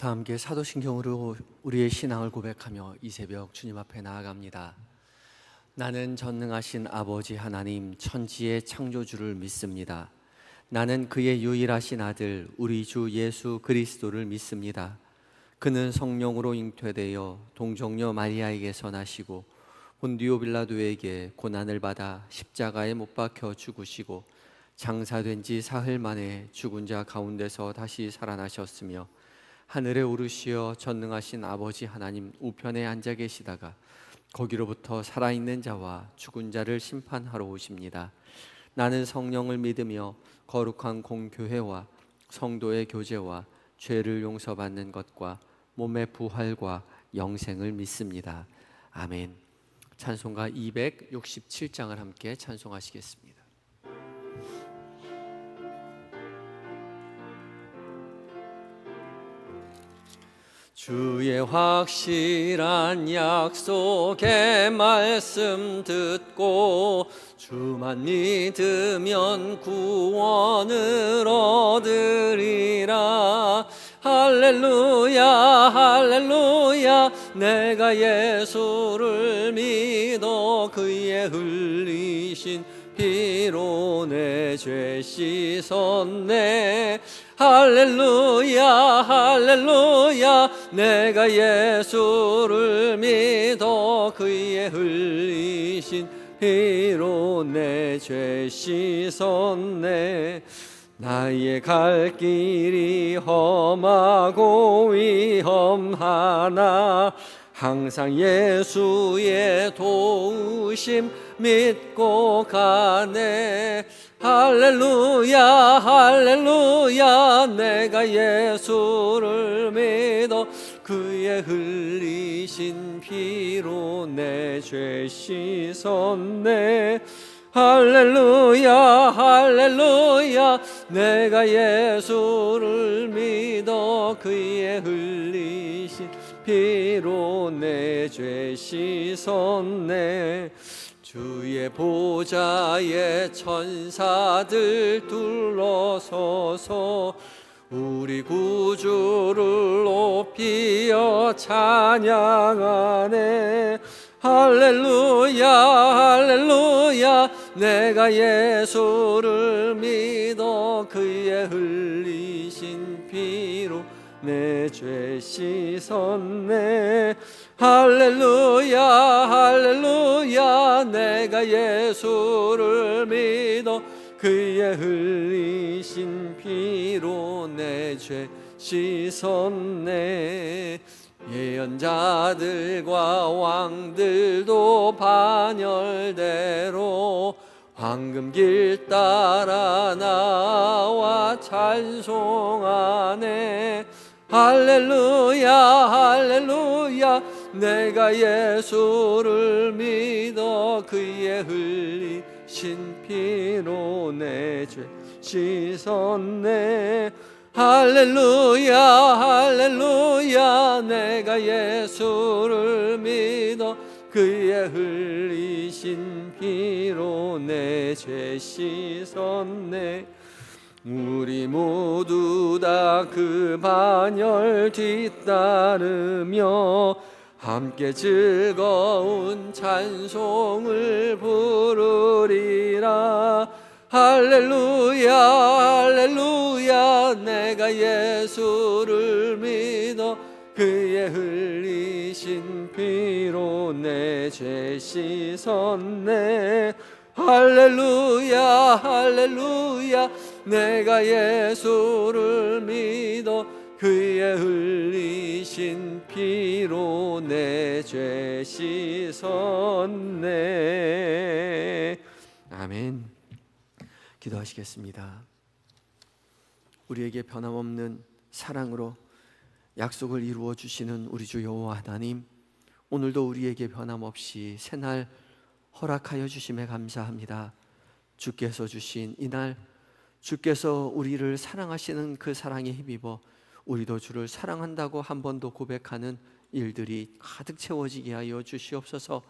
다 함께 사도신경으로 우리의 신앙을 고백하며 이 새벽 주님 앞에 나아갑니다. 나는 전능하신 아버지 하나님 천지의 창조주를 믿습니다. 나는 그의 유일하신 아들 우리 주 예수 그리스도를 믿습니다. 그는 성령으로 잉태되어 동정녀 마리아에게서 나시고 본디오 빌라도에게 고난을 받아 십자가에 못 박혀 죽으시고 장사된 지 사흘 만에 죽은 자 가운데서 다시 살아나셨으며 하늘에 오르시어 전능하신 아버지 하나님 우편에 앉아 계시다가 거기로부터 살아있는 자와 죽은 자를 심판하러 오십니다. 나는 성령을 믿으며 거룩한 공교회와 성도의 교제와 죄를 용서받는 것과 몸의 부활과 영생을 믿습니다. 아멘. 찬송가 267장을 함께 찬송하시겠습니다. 주의 확실한 약속의 말씀 듣고 주만 믿으면 구원을 얻으리라. 할렐루야 할렐루야 내가 예수를 믿어 그의 흘리신 피로 내 죄 씻었네. 할렐루야 할렐루야 내가 예수를 믿어 그의 흘리신 피로 내 죄 씻었네. 나의 갈 길이 험하고 위험하나 항상 예수의 도우심 믿고 가네. 할렐루야 할렐루야 내가 예수를 믿어 그의 흘리신 피로 내 죄 씻었네. 할렐루야 할렐루야 내가 예수를 믿어 그의 흘리신 피로 내 죄 씻었네. 주의 보좌에 천사들 둘러서서 우리 구주를 높이어 찬양하네. 할렐루야 할렐루야 내가 예수를 믿어 그의 흘리신 피로 내 죄 씻었네. 할렐루야 할렐루야 내가 예수를 믿어 그의 흘리신 피로 내 죄 씻었네. 예언자들과 왕들도 반열대로 황금길 따라 나와 찬송하네. 할렐루야 할렐루야 내가 예수를 믿어 그의 흘리신 피로 내 죄 씻었네. 할렐루야 할렐루야 내가 예수를 믿어 그의 흘리신 피로 내 죄 씻었네. 우리 모두 다 그 반열 뒤따르며 함께 즐거운 찬송을 부르리라. 할렐루야 할렐루야 내가 예수를 믿어 그의 흘리신 피로 내 죄 씻었네. 할렐루야 할렐루야 내가 예수를 믿어 그의 흘리신 피로 내 죄 씻었네. 아멘. 기도하시겠습니다. 우리에게 변함없는 사랑으로 약속을 이루어 주시는 우리 주 여호와 하나님, 오늘도 우리에게 변함없이 새날 허락하여 주심에 감사합니다. 주께서 주신 이날, 주께서 우리를 사랑하시는 그 사랑에 힘입어 우리도 주를 사랑한다고 한 번 더 고백하는 일들이 가득 채워지게 하여 주시옵소서.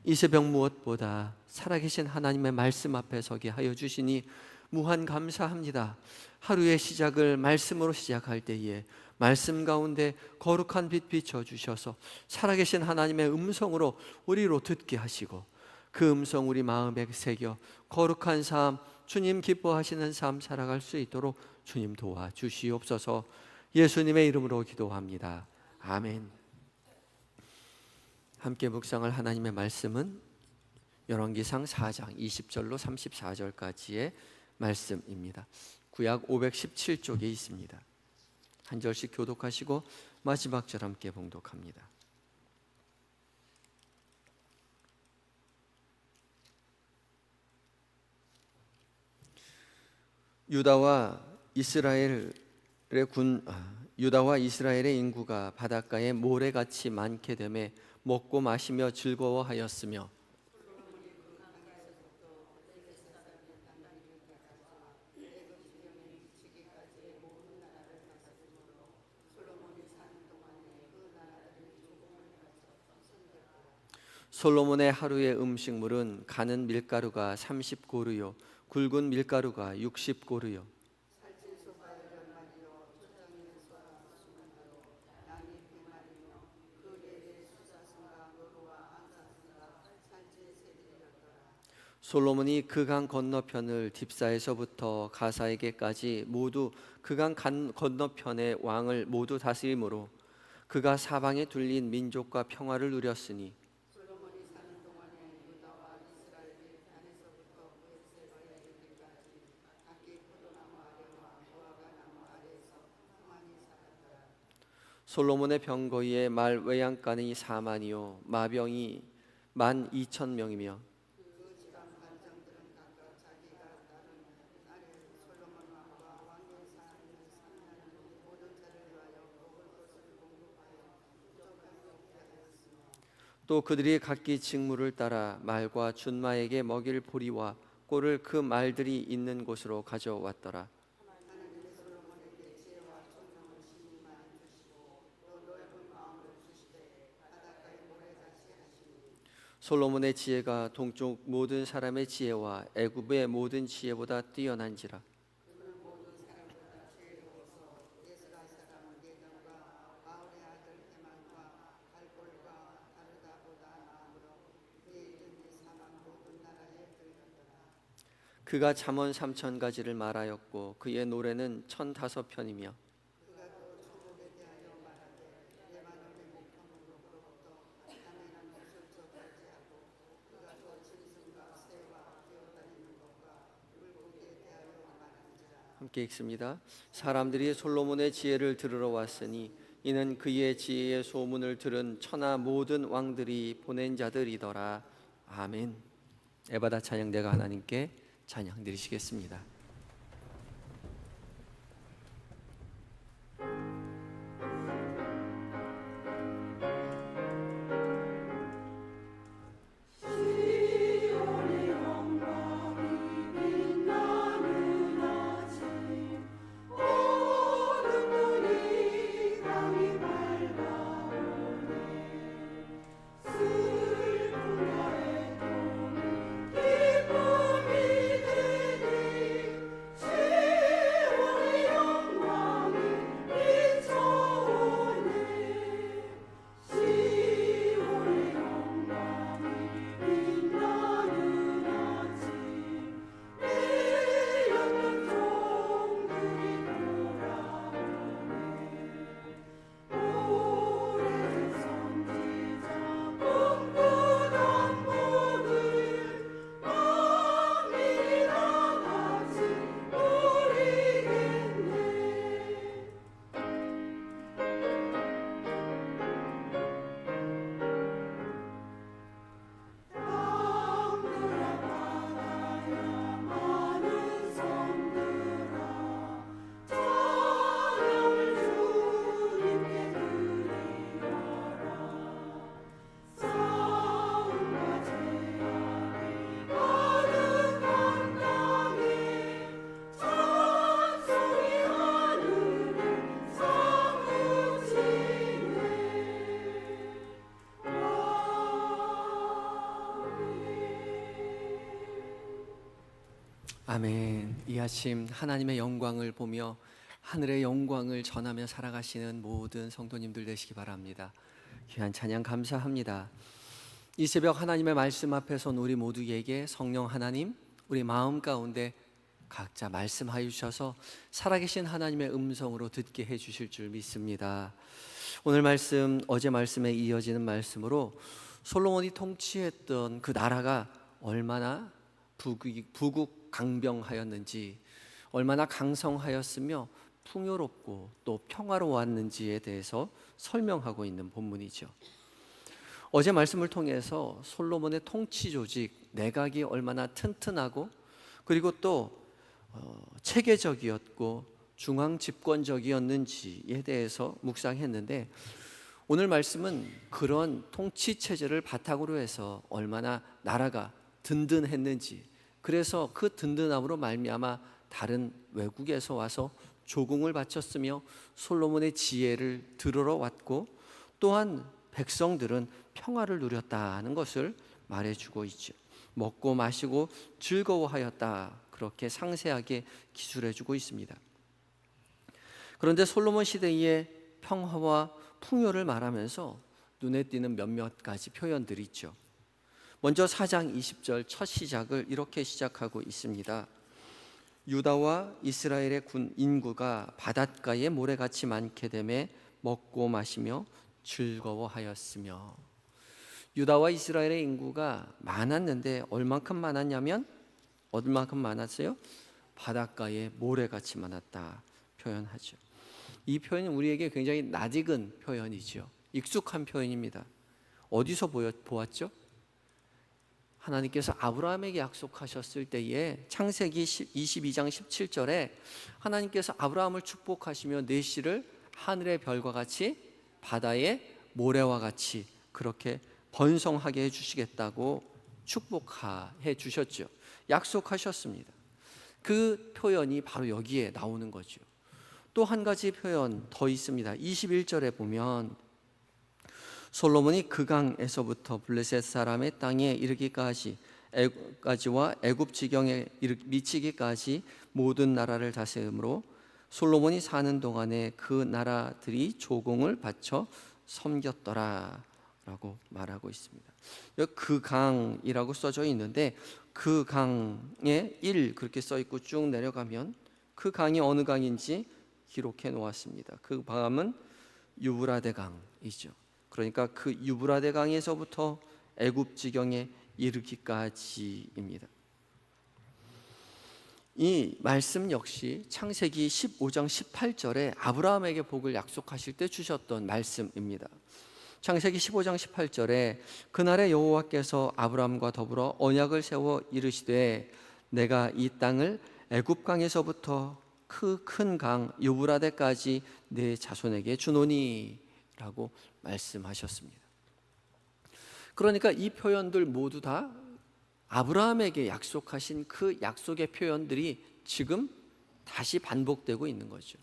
이 새벽 무엇보다 살아계신 하나님의 말씀 앞에 서게 하여 주시니 무한 감사합니다. 하루의 시작을 말씀으로 시작할 때에 말씀 가운데 거룩한 빛 비춰주셔서 살아계신 하나님의 음성으로 우리로 듣게 하시고 그 음성 우리 마음에 새겨 거룩한 삶, 주님 기뻐하시는 삶 살아갈 수 있도록 주님 도와주시옵소서. 예수님의 이름으로 기도합니다. 아멘. 함께 묵상할 하나님의 말씀은 열왕기상 4장 20절로 34절까지의 말씀입니다. 구약 517쪽에 있습니다. 한 절씩 교독하시고 마지막 절 함께 봉독합니다. 유다와 이스라엘의 인구가 바닷가에 모래같이 많게 되매 먹고 마시며 즐거워하였으며 솔로몬의 하루의 음식물은 가는 밀가루가 30고루요 굵은 밀가루가 60고루요 솔로몬이 그 강 건너편을 딥사에서부터 가사에게까지 모두 그 강 건너편의 왕을 모두 다스림으로 그가 사방에 둘린 민족과 평화를 누렸으니 솔로몬의 병거위에 말 외양간이 4만이요 마병이 12,000명이며 또 그들이 각기 직무를 따라 말과 준마에게 먹일 보리와 꼴을 그 말들이 있는 곳으로 가져왔더라. 솔로몬의 지혜가 동쪽 모든 사람의 지혜와 애굽의 모든 지혜보다 뛰어난지라. 그가 잠언 3,000가지를 말하였고 그의 노래는 1,005편이며 함께 읽습니다. 사람들이 솔로몬의 지혜를 들으러 왔으니 이는 그의 지혜의 소문을 들은 천하 모든 왕들이 보낸 자들이더라. 아멘. 에바다 찬양대가 하나님께 찬양 드리시겠습니다. 아멘. 이 아침 하나님의 영광을 보며 하늘의 영광을 전하며 살아가시는 모든 성도님들 되시기 바랍니다. 귀한 찬양 감사합니다. 이 새벽 하나님의 말씀 앞에 선 우리 모두에게 성령 하나님, 우리 마음 가운데 각자 말씀하여 주셔서 살아계신 하나님의 음성으로 듣게 해주실 줄 믿습니다. 오늘 말씀, 어제 말씀에 이어지는 말씀으로 솔로몬이 통치했던 그 나라가 얼마나 부국강병하였는지, 얼마나 강성하였으며 풍요롭고 또 평화로웠는지에 대해서 설명하고 있는 본문이죠. 어제 말씀을 통해서 솔로몬의 통치 조직, 내각이 얼마나 튼튼하고 그리고 또 체계적이었고 중앙 집권적이었는지에 대해서 묵상했는데, 오늘 말씀은 그런 통치 체제를 바탕으로 해서 얼마나 나라가 든든했는지, 그래서 그 든든함으로 말미암아 다른 외국에서 와서 조공을 바쳤으며 솔로몬의 지혜를 들으러 왔고, 또한 백성들은 평화를 누렸다는 것을 말해주고 있죠. 먹고 마시고 즐거워하였다, 그렇게 상세하게 기술해주고 있습니다. 그런데 솔로몬 시대의 평화와 풍요를 말하면서 눈에 띄는 몇몇 가지 표현들이 있죠. 먼저 4장 20절 첫 시작을 이렇게 시작하고 있습니다. 유다와 이스라엘의 군 인구가 바닷가에 모래같이 많게 되매 먹고 마시며 즐거워하였으며, 유다와 이스라엘의 인구가 많았는데 얼만큼 많았냐면 얼만큼 많았어요? 바닷가에 모래같이 많았다 표현하죠. 이 표현은 우리에게 굉장히 낯익은 표현이죠. 익숙한 표현입니다. 어디서 보았죠? 하나님께서 아브라함에게 약속하셨을 때에 창세기 22장 17절에 하나님께서 아브라함을 축복하시며 내 씨를 하늘의 별과 같이 바다의 모래와 같이 그렇게 번성하게 해주시겠다고 축복해 주셨죠. 약속하셨습니다. 그 표현이 바로 여기에 나오는 거죠. 또 한 가지 표현 더 있습니다. 21절에 보면 솔로몬이 그 강에서부터 블레셋 사람의 땅에 이르기까지와 애굽 지경에 미치기까지 모든 나라를 다스림으로 솔로몬이 사는 동안에 그 나라들이 조공을 바쳐 섬겼더라 라고 말하고 있습니다. 여기 그 강이라고 써져 있는데 그 강에 1 그렇게 써 있고 쭉 내려가면 그 강이 어느 강인지 기록해 놓았습니다. 그 강은 유브라데 강이죠. 그러니까 그 유브라데 강에서부터 애굽 지경에 이르기까지입니다. 이 말씀 역시 창세기 15장 18절에 아브라함에게 복을 약속하실 때 주셨던 말씀입니다. 창세기 15장 18절에 그날에 여호와께서 아브라함과 더불어 언약을 세워 이르시되 내가 이 땅을 애굽 강에서부터 그 큰 강 유브라데까지 내 자손에게 주노니 라고 말씀하셨습니다. 그러니까 이 표현들 모두 다 아브라함에게 약속하신 그 약속의 표현들이 지금 다시 반복되고 있는 거죠.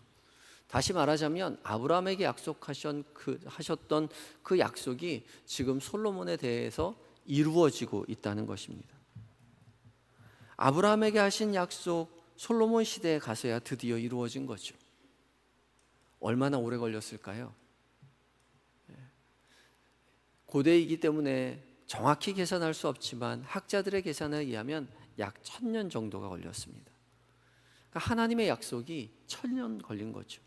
다시 말하자면 아브라함에게 하셨던 그 약속이 지금 솔로몬에 대해서 이루어지고 있다는 것입니다. 아브라함에게 하신 약속, 솔로몬 시대에 가서야 드디어 이루어진 거죠. 얼마나 오래 걸렸을까요? 고대이기 때문에 정확히 계산할 수 없지만 학자들의 계산에 의하면 약 1000년 정도가 걸렸습니다. 그러니까 하나님의 약속이 1000년 걸린 거죠.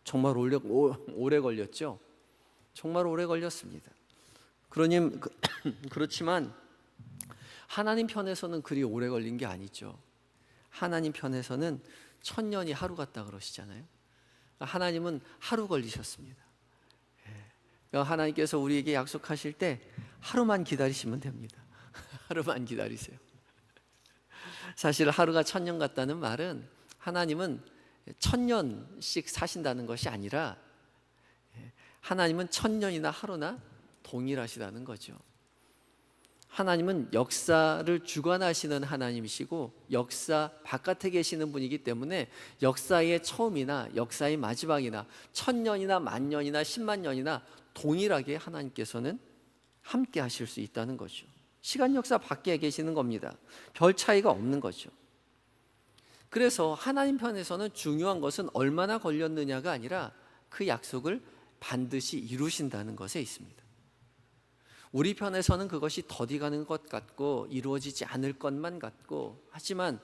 정말 오래 걸렸죠. 정말 오래 걸렸습니다. 그렇지만 하나님 편에서는 그리 오래 걸린 게 아니죠. 하나님 편에서는 1000년이 하루 같다 그러시잖아요. 하나님은 하루 걸리셨습니다. 하나님께서 우리에게 약속하실 때 하루만 기다리시면 됩니다. 하루만 기다리세요. 사실 하루가 1000년 같다는 말은 하나님은 1000년씩 사신다는 것이 아니라 하나님은 1000년이나 하루나 동일하시다는 거죠. 하나님은 역사를 주관하시는 하나님이시고 역사 바깥에 계시는 분이기 때문에 역사의 처음이나 역사의 마지막이나 1000년이나 10,000년이나 10만 년이나 동일하게 하나님께서는 함께 하실 수 있다는 거죠. 시간 역사 밖에 계시는 겁니다. 별 차이가 없는 거죠. 그래서 하나님 편에서는 중요한 것은 얼마나 걸렸느냐가 아니라 그 약속을 반드시 이루신다는 것에 있습니다. 우리 편에서는 그것이 더디가는 것 같고 이루어지지 않을 것만 같고, 하지만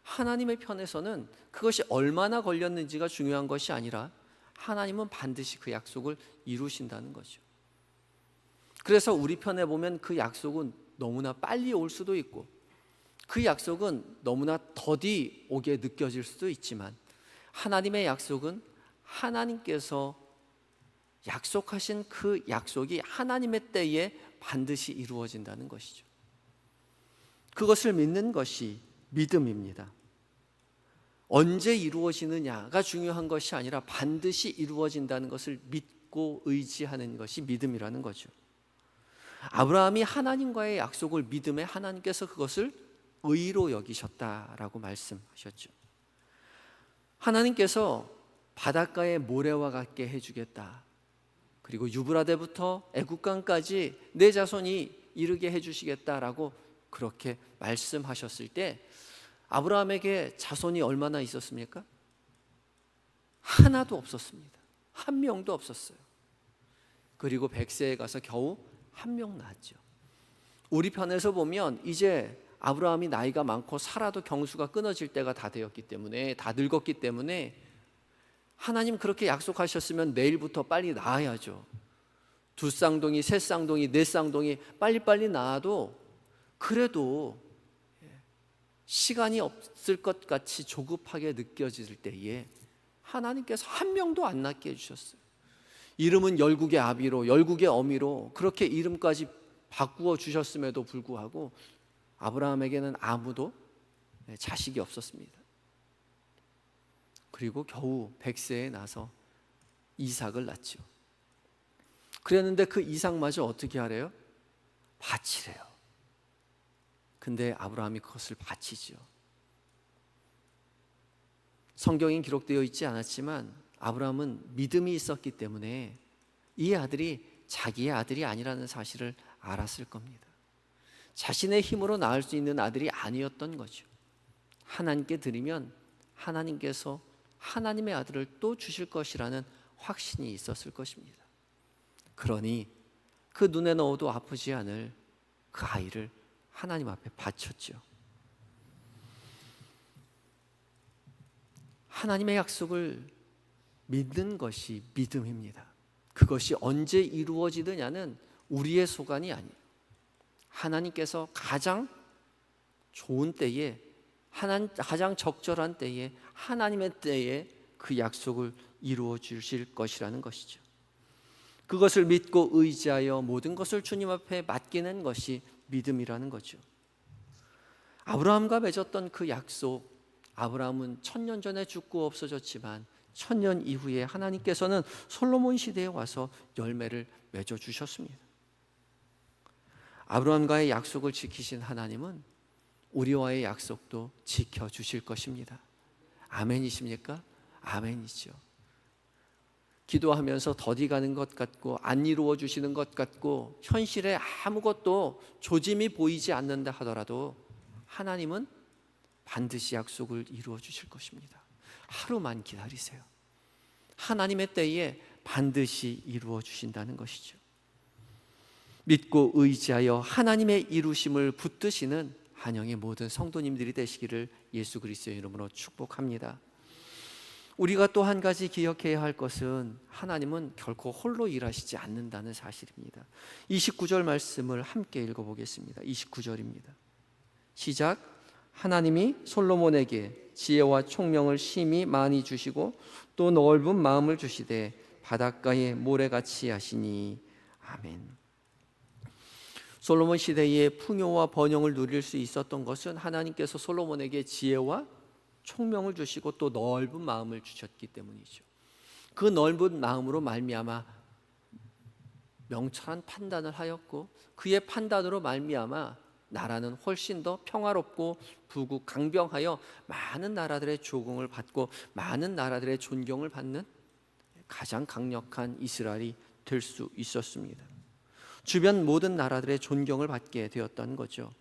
하나님의 편에서는 그것이 얼마나 걸렸는지가 중요한 것이 아니라 하나님은 반드시 그 약속을 이루신다는 거죠. 그래서 우리 편에 보면 그 약속은 너무나 빨리 올 수도 있고 그 약속은 너무나 더디 오게 느껴질 수도 있지만, 하나님의 약속은 하나님께서 약속하신 그 약속이 하나님의 때에 반드시 이루어진다는 것이죠. 그것을 믿는 것이 믿음입니다. 언제 이루어지느냐가 중요한 것이 아니라 반드시 이루어진다는 것을 믿고 의지하는 것이 믿음이라는 거죠. 아브라함이 하나님과의 약속을 믿음에 하나님께서 그것을 의로 여기셨다라고 말씀하셨죠. 하나님께서 바닷가의 모래와 같게 해주겠다, 그리고 유브라데부터 애국강까지 내 자손이 이르게 해주시겠다라고 그렇게 말씀하셨을 때 아브라함에게 자손이 얼마나 있었습니까? 하나도 없었습니다. 한 명도 없었어요. 그리고 100세에 가서 겨우 한 명 낳았죠. 우리 편에서 보면 이제 아브라함이 나이가 많고 살아도 경수가 끊어질 때가 다 되었기 때문에, 다 늙었기 때문에 하나님 그렇게 약속하셨으면 내일부터 빨리 낳아야죠. 2쌍둥이, 3쌍둥이, 4쌍둥이 빨리빨리 낳아도 그래도 시간이 없을 것 같이 조급하게 느껴질 때에 하나님께서 한 명도 안 낳게 해주셨어요. 이름은 열국의 아비로, 열국의 어미로 그렇게 이름까지 바꾸어 주셨음에도 불구하고 아브라함에게는 아무도 자식이 없었습니다. 그리고 겨우 100세에 나서 이삭을 낳죠. 그랬는데 그 이삭마저 어떻게 하래요? 바치래요. 근데 아브라함이 그것을 바치죠. 성경엔 기록되어 있지 않았지만 아브라함은 믿음이 있었기 때문에 이 아들이 자기의 아들이 아니라는 사실을 알았을 겁니다. 자신의 힘으로 낳을 수 있는 아들이 아니었던 거죠. 하나님께 드리면 하나님께서 하나님의 아들을 또 주실 것이라는 확신이 있었을 것입니다. 그러니 그 눈에 넣어도 아프지 않을 그 아이를 하나님 앞에 바쳤죠. 하나님의 약속을 믿는 것이 믿음입니다. 그것이 언제 이루어지느냐는 우리의 소관이 아니에요. 하나님께서 가장 좋은 때에, 가장 적절한 때에, 하나님의 때에 그 약속을 이루어 주실 것이라는 것이죠. 그것을 믿고 의지하여 모든 것을 주님 앞에 맡기는 것이 믿음이라는 거죠. 아브라함과 맺었던 그 약속, 아브라함은 1000년 전에 죽고 없어졌지만 1000년 이후에 하나님께서는 솔로몬 시대에 와서 열매를 맺어 주셨습니다. 아브라함과의 약속을 지키신 하나님은 우리와의 약속도 지켜주실 것입니다. 아멘이십니까? 아멘이죠. 기도하면서 더디가는 것 같고 안 이루어 주시는 것 같고 현실에 아무것도 조짐이 보이지 않는다 하더라도 하나님은 반드시 약속을 이루어 주실 것입니다. 하루만 기다리세요. 하나님의 때에 반드시 이루어 주신다는 것이죠. 믿고 의지하여 하나님의 이루심을 붙드시는 한영의 모든 성도님들이 되시기를 예수 그리스도의 이름으로 축복합니다. 우리가 또 한 가지 기억해야 할 것은 하나님은 결코 홀로 일하시지 않는다는 사실입니다. 29절 말씀을 함께 읽어보겠습니다. 29절입니다. 시작. 하나님이 솔로몬에게 지혜와 총명을 심히 많이 주시고 또 넓은 마음을 주시되 바닷가에 모래같이 하시니. 아멘. 솔로몬 시대에 풍요와 번영을 누릴 수 있었던 것은 하나님께서 솔로몬에게 지혜와 총명을 주시고 또 넓은 마음을 주셨기 때문이죠. 그 넓은 마음으로 말미암아 명철한 판단을 하였고 그의 판단으로 말미암아 나라는 훨씬 더 평화롭고 부국 강병하여 많은 나라들의 조공을 받고 많은 나라들의 존경을 받는 가장 강력한 이스라엘이 될 수 있었습니다. 주변 모든 나라들의 존경을 받게 되었던 거죠.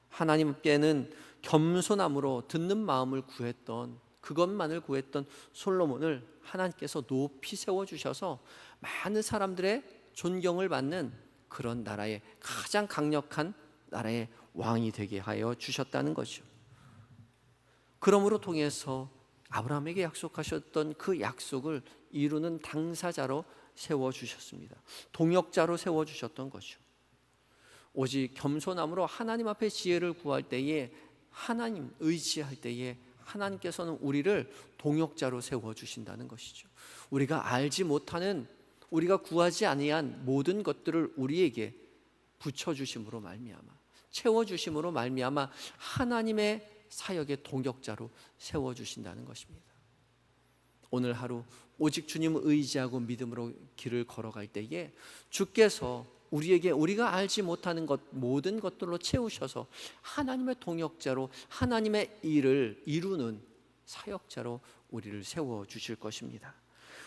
하나님께는 겸손함으로 듣는 마음을 구했던, 그것만을 구했던 솔로몬을 하나님께서 높이 세워주셔서 많은 사람들의 존경을 받는 그런 나라의 가장 강력한 나라의 왕이 되게 하여 주셨다는 거죠. 그러므로 통해서 아브라함에게 약속하셨던 그 약속을 이루는 당사자로 세워주셨습니다. 동역자로 세워주셨던 것이죠. 오직 겸손함으로 하나님 앞에 지혜를 구할 때에, 하나님 의지할 때에 하나님께서는 우리를 동역자로 세워주신다는 것이죠. 우리가 알지 못하는, 우리가 구하지 아니한 모든 것들을 우리에게 붙여주심으로 말미암아, 채워주심으로 말미암아 하나님의 사역의 동역자로 세워주신다는 것입니다. 오늘 하루 오직 주님을 의지하고 믿음으로 길을 걸어갈 때에 주께서 우리에게 우리가 알지 못하는 것 모든 것들로 채우셔서 하나님의 동역자로 하나님의 일을 이루는 사역자로 우리를 세워주실 것입니다.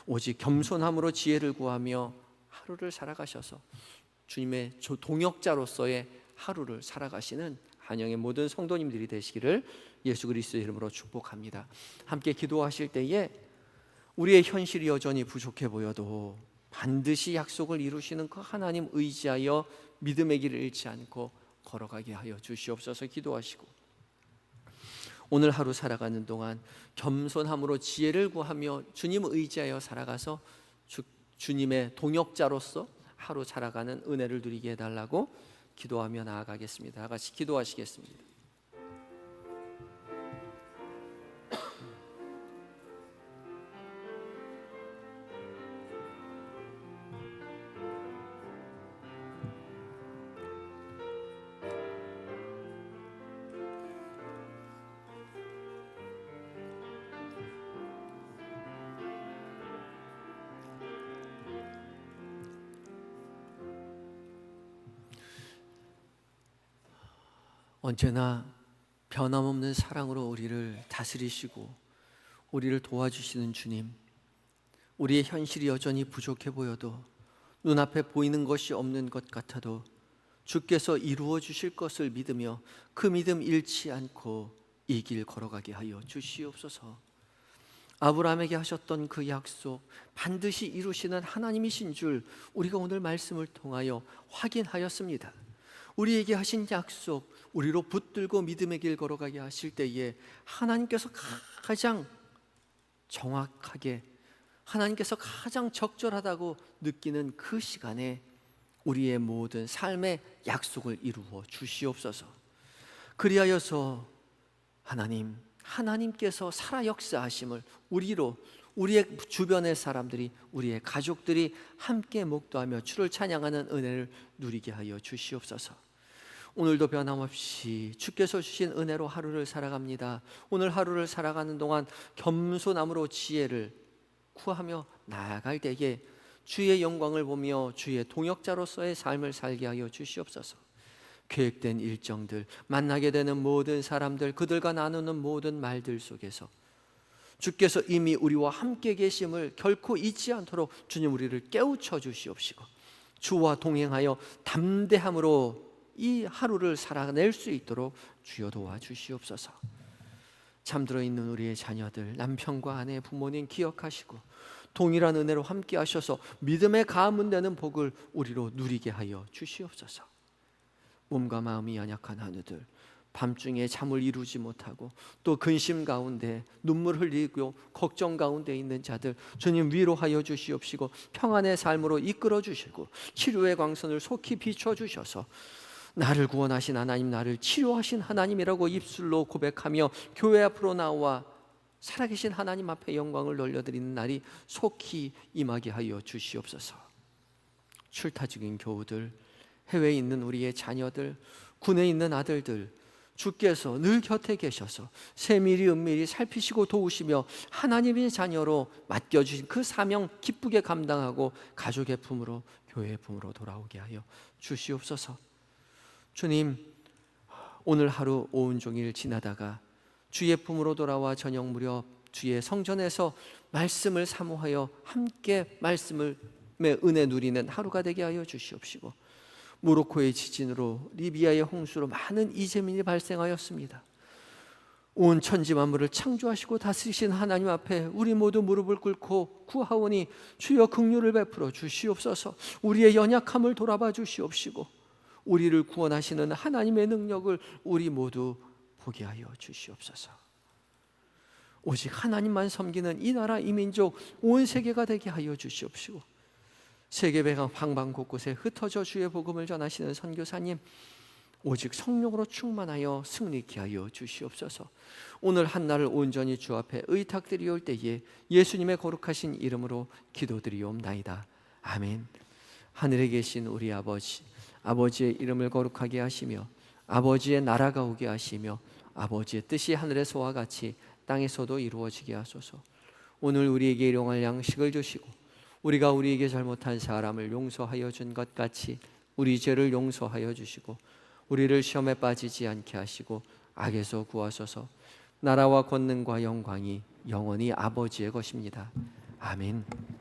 오직 겸손함으로 지혜를 구하며 하루를 살아가셔서 주님의 동역자로서의 하루를 살아가시는 한영의 모든 성도님들이 되시기를 예수 그리스도의 이름으로 축복합니다. 함께 기도하실 때에 우리의 현실이 여전히 부족해 보여도 반드시 약속을 이루시는 그 하나님 의지하여 믿음의 길을 잃지 않고 걸어가게 하여 주시옵소서. 기도하시고 오늘 하루 살아가는 동안 겸손함으로 지혜를 구하며 주님 의지하여 살아가서 주님의 동역자로서 하루 살아가는 은혜를 누리게 해달라고 기도하며 나아가겠습니다. 다 같이 기도하시겠습니다. 언제나 변함없는 사랑으로 우리를 다스리시고 우리를 도와주시는 주님, 우리의 현실이 여전히 부족해 보여도 눈앞에 보이는 것이 없는 것 같아도 주께서 이루어 주실 것을 믿으며 그 믿음 잃지 않고 이 길 걸어가게 하여 주시옵소서. 아브라함에게 하셨던 그 약속 반드시 이루시는 하나님이신 줄 우리가 오늘 말씀을 통하여 확인하였습니다. 우리에게 하신 약속, 우리로 붙들고 믿음의 길 걸어가게 하실 때에 하나님께서 가장 정확하게, 하나님께서 가장 적절하다고 느끼는 그 시간에 우리의 모든 삶의 약속을 이루어 주시옵소서. 그리하여서 하나님께서 살아 역사하심을 우리로, 우리의 주변의 사람들이, 우리의 가족들이 함께 목도하며 주를 찬양하는 은혜를 누리게 하여 주시옵소서. 오늘도 변함없이 주께서 주신 은혜로 하루를 살아갑니다. 오늘 하루를 살아가는 동안 겸손함으로 지혜를 구하며 나아갈 때에 주의 영광을 보며 주의 동역자로서의 삶을 살게 하여 주시옵소서. 계획된 일정들, 만나게 되는 모든 사람들, 그들과 나누는 모든 말들 속에서 주께서 이미 우리와 함께 계심을 결코 잊지 않도록 주님 우리를 깨우쳐 주시옵시고 주와 동행하여 담대함으로 이 하루를 살아낼 수 있도록 주여 도와주시옵소서. 잠들어 있는 우리의 자녀들, 남편과 아내, 부모님 기억하시고 동일한 은혜로 함께 하셔서 믿음의 가문 되는 복을 우리로 누리게 하여 주시옵소서. 몸과 마음이 연약한 하느들, 밤중에 잠을 이루지 못하고 또 근심 가운데 눈물 흘리고 걱정 가운데 있는 자들 주님 위로하여 주시옵시고 평안의 삶으로 이끌어 주시고 치료의 광선을 속히 비춰 주셔서 나를 구원하신 하나님, 나를 치료하신 하나님이라고 입술로 고백하며 교회 앞으로 나와 살아계신 하나님 앞에 영광을 돌려드리는 날이 속히 임하게 하여 주시옵소서. 출타 중인 교우들, 해외에 있는 우리의 자녀들, 군에 있는 아들들, 주께서 늘 곁에 계셔서 세밀히 은밀히 살피시고 도우시며 하나님의 자녀로 맡겨주신 그 사명 기쁘게 감당하고 가족의 품으로, 교회의 품으로 돌아오게 하여 주시옵소서. 주님, 오늘 하루 온종일 지나다가 주의 품으로 돌아와 저녁 무렵 주의 성전에서 말씀을 사모하여 함께 말씀의 은혜 누리는 하루가 되게 하여 주시옵시고 모로코의 지진으로, 리비아의 홍수로 많은 이재민이 발생하였습니다. 온 천지 만물을 창조하시고 다스리신 하나님 앞에 우리 모두 무릎을 꿇고 구하오니 주여 긍휼을 베풀어 주시옵소서. 우리의 연약함을 돌아봐 주시옵시고 우리를 구원하시는 하나님의 능력을 우리 모두 보게 하여 주시옵소서. 오직 하나님만 섬기는 이 나라 이 민족 온 세계가 되게 하여 주시옵시고 세계 방방 곳곳에 흩어져 주의 복음을 전하시는 선교사님 오직 성령으로 충만하여 승리케 하여 주시옵소서. 오늘 한날을 온전히 주 앞에 의탁드리올 때에 예수님의 거룩하신 이름으로 기도드리옵나이다. 아멘. 하늘에 계신 우리 아버지, 아버지의 이름을 거룩하게 하시며 아버지의 나라가 오게 하시며 아버지의 뜻이 하늘에서와 같이 땅에서도 이루어지게 하소서. 오늘 우리에게 일용할 양식을 주시고 우리가 우리에게 잘못한 사람을 용서하여 준 것 같이 우리 죄를 용서하여 주시고 우리를 시험에 빠지지 않게 하시고 악에서 구하소서. 나라와 권능과 영광이 영원히 아버지의 것입니다. 아멘.